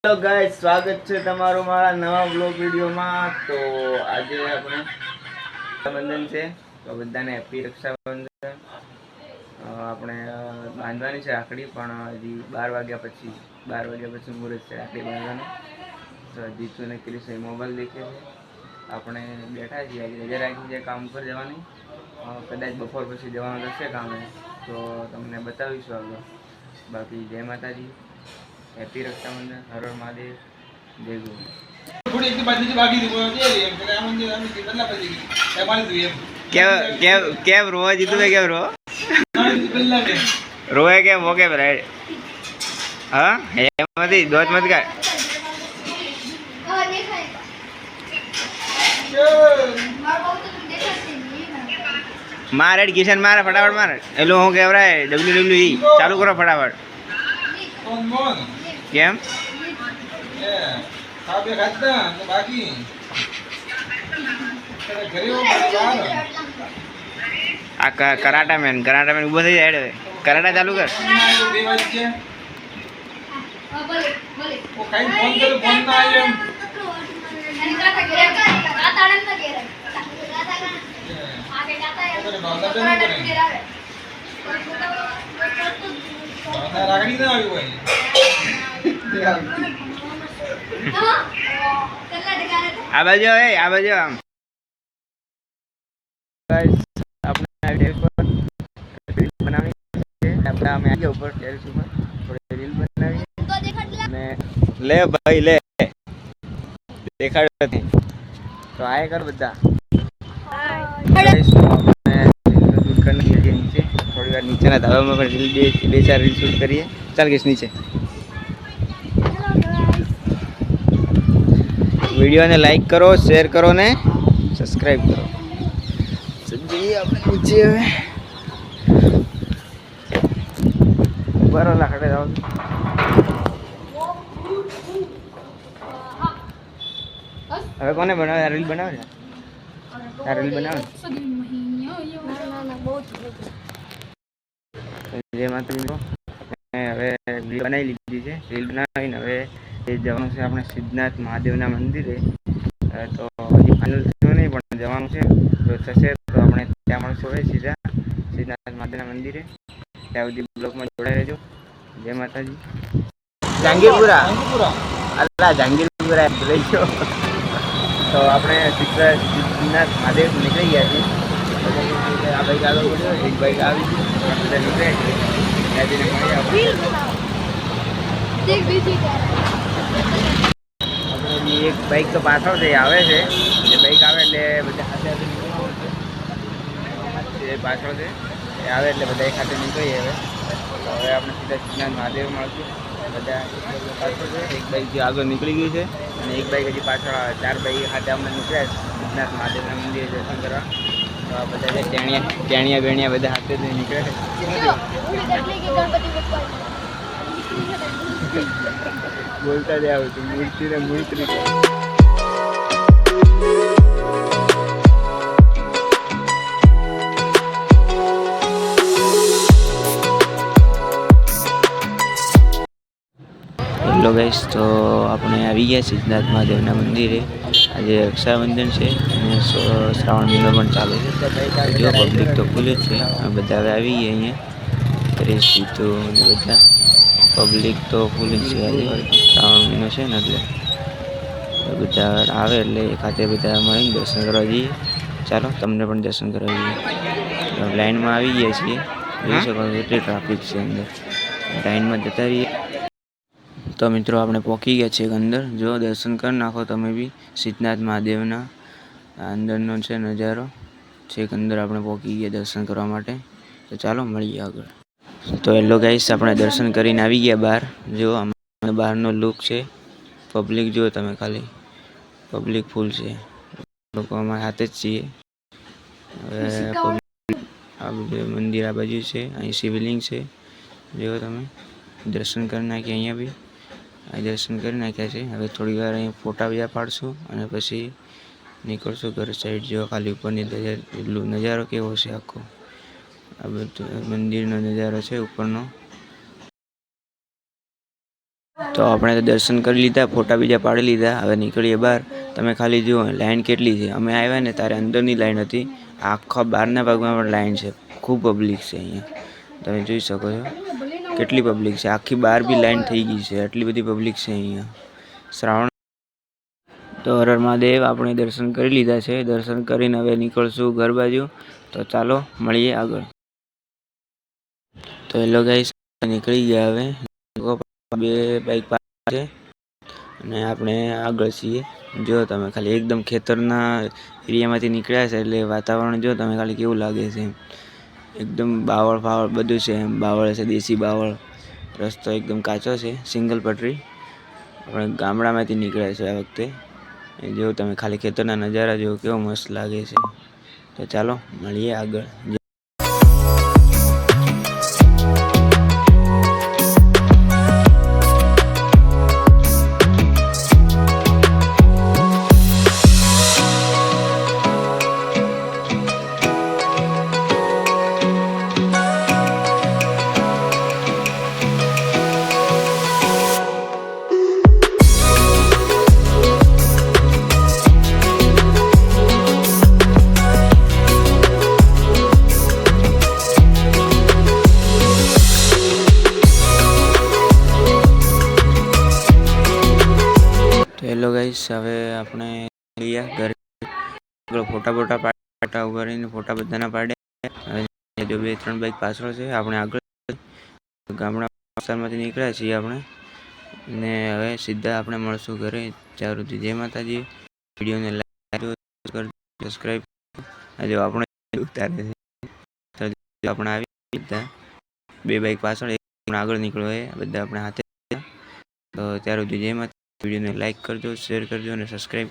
Hello guys, સ્વાગત છે તમારું મારા નવા બ્લોગ વિડીયોમાં। તો આજે આપણે રક્ષાબંધન છે, તો બધાને હેપી રક્ષાબંધન। આપણે બાંધવાની છે રાખડી, પણ હજી 12 વાગ્યા પછી મુહૂર્ત છે રાખડી બાંધવાનું। તો જીતુ ને ક્રિશ મોબાઈલ દેખે છે, આપણે બેઠા છીએ। આજે રજા રાખી છે કામ પર જવાની, કદાચ બપોર પછી જવાનું થશે કામે, તો તમને બતાવીશું આગળ। બાકી જય માતાજી, હેપી રક્ષાબંધન, હર હર મહાદેવ, જય ગુરુ। કેમ રોવા જીતુ ભાઈ, કેમ રો રોए કેમ वो કેમ राइट? हाँ हेमंती दोस्त मत कर मार किशन मार फटाफट मार। हेलो હું કેવરાય WWE ચાલુ કરો ફટાફટ। કેમ આ કરાટા મેન ઉભો થઈ જાય, કરાટા ચાલુ કર। આ બાજુ આમ આપણે રીલ બનાવી છે, આપણે અમે આવી ઉપર ટેરેસ ઉપર થોડી રીલ બનાવી અને લે ભાઈ લે દેખાડ નથી તો આય કર બધા। નીચે થોડી વાર નીચેના ધાબામાં પણ રીલ બે ચાર રીલ શૂટ કરીએ। ચાલ ગેસ નીચે। વિડીયોને લાઈક કરો, શેર કરો ને સબસ્ક્રાઈબ કરો। જઈએ આપણે નીચે હવે બરો લાકડે જાવ। હવે કોને બનાવે રીલ બનાવે છે, રીલ બનાવે જેમાં હવે રીલ બનાવી લીધી છે। રીલ બનાવીને હવે એ જવાનું છે આપણે સિદ્ધનાથ મહાદેવના મંદિરે। તો હજી ફાઇનલ થયું નહીં, પણ જવાનું છે, તો થશે તો આપણે ત્યાં મળશું હવે સીધા સિદ્ધનાથ મહાદેવના મંદિરે। ત્યાં સુધી બ્લોગમાં જોડાઈ રહેજો। જય માતાજી। જહાંગીરપુરા અલ્લા જહાંગીરપુરા રહી ગયો। તો આપણે સિદ્ધનાથ મહાદેવ નીકળી ગયા છીએ। આ બાઈક આગળ પડ્યો, એક બાઈક આવી ગઈ, બધા નીકળ્યા છીએ। ત્યાં જઈને મળીએ આપણે એક બાઈક તો પાછળથી આવે છે, એ બાઈક આવે એટલે બધા સાથે નીકળવાનું છે। એ પાછળ છે, એ આવે એટલે બધા એક સાથે નીકળીએ હવે। તો હવે આપણે સીધા સિદ્ધનાથ મહાદેવ મળશું। બધા પાછળ છે, એક બાઈક જે આગળ નીકળી ગઈ છે અને એક બાઈક હજી પાછળ આવે। 4 બાઈક સાથે આપણે નીકળ્યા સિદ્ધનાથ મહાદેવના મંદિરે દર્શન કરવા। તો આ બધા જે ટેણિયા બેણિયા બધા હાથે નીકળે છે। બોલતા જ આવતું મૂર્તિ ને મૂર્તિ। હેલો ગાઈસ, તો આપણે આવી ગયા સિદ્ધનાથ મહાદેવના મંદિરે। આજે રક્ષાબંધન છે અને શ્રાવણ મહિનો પણ ચાલુ છે। જો પબ્લિક તો ફૂલ જ છે, બધા હવે આવી ગયા અહીંયા। ક્રિશ, જીતુ ને બધા પબ્લિક તો ફૂલ જ છે। આજે શ્રાવણ મહિનો છે ને એટલે બધા આવે એટલે ખાતે બધા મળીને દર્શન કરવા જઈએ। ચાલો તમને પણ દર્શન કરાવીએ। લાઈનમાં આવી ગયા છીએ, જોઈ શકો કેટલી ટ્રાફિક છે અંદર, લાઈનમાં જતા રહીએ। તો મિત્રો આપણે પહોંચી ગયા છીએ અંદર, જો દર્શન કરી નાખો તમે બી સિદ્ધનાથ મહાદેવના। અંદરનો છે નજારો, છેક અંદર આપણે પહોંચી ગયા દર્શન કરવા માટે। તો ચાલો મળીએ આગળ। તો હેલો ગાઈસ, આપણે દર્શન કરીને આવી ગયા બહાર। જો બહારનો લુક છે, પબ્લિક જુઓ તમે ખાલી, પબ્લિક ફૂલ છે, લોકો અમારા હાથે જ છીએ। હવે આ બધું મંદિર આ બાજુ છે, અહીં શિવલિંગ છે, જો તમે દર્શન કરી નાખીએ। અહીંયા બી અહીં દર્શન કરી નાખ્યા છે। હવે થોડી વાર અહીં ફોટા બીજા પાડશું અને પછી નીકળશું ઘર સાઈડ। જો ખાલી ઉપરની નજારો કેવો છે આખો, આ બધું મંદિરનો નજારો છે ઉપરનો। તો આપણે તો દર્શન કરી લીધા, ફોટા બીજા પાડી લીધા. હવે નીકળીએ બહાર. તમે ખાલી જુઓ લાઈન કેટલી છે. અમે આવ્યા ને ત્યારે અંદરની લાઈન હતી, આખા બહારના ભાગમાં પણ લાઈન છે. ખૂબ પબ્લિક છે અહીંયા, તમે જોઈ શકો છો કેટલી પબ્લિક છે. આખી બહાર બી લાઈન થઈ ગઈ છે, એટલી બધી પબ્લિક છે અહીંયા. શ્રાવણ તો હર હર મહાદેવ આપણે દર્શન કરી લીધા છે. દર્શન કરીને હવે નીકળશું ઘર બાજુ. તો ચાલો મળીએ આગળ. તો હેલો ગાઈસ, નીકળી ગયા હવે. બે બાઈક છે અને આપણે આગળ છીએ. જો તમે ખાલી એકદમ ખેતરના એરિયામાંથી નીકળ્યા છે એટલે વાતાવરણ જો તમે ખાલી કેવું લાગે છે. એકદમ બાવળ ફાવળ બધું છે. એમ બાવળ છે, દેશી બાવળ. રસ્તો એકદમ કાચો છે, સિંગલ પટરી. આપણે ગામડામાંથી નીકળ્યા છે આ વખતે. જો તમે ખાલી ખેતરના નજારા જો કેવો મસ્ત લાગે છે. તો ચાલો મળીએ આગળ. હેલો ગાઈસ, હવે આપણે ઘરે ફોટા પાટા ઉભારીને ફોટા બધાના પાડ્યા. જો 2-3 બાઈક પાછળ છે. આપણે આગળ ગામડા વિસ્તારમાંથી નીકળ્યા છીએ આપણે, ને હવે સીધા આપણે મળશું ઘરે. ત્યાં સુધી જય માતાજી. વિડીયોને લાઈક કરજો, સબસ્ક્રાઈબ કરજો. આપણે ઉતારે છે આપણે આવી બધા 2 બાઈક પાછળ, એક આગળ નીકળ્યો બધા આપણે હાથે. તો ત્યાર સુધી જય માતાજી. વિડીયોને લાઈક કરજો, શેર કરજો અને સબસ્ક્રાઈબ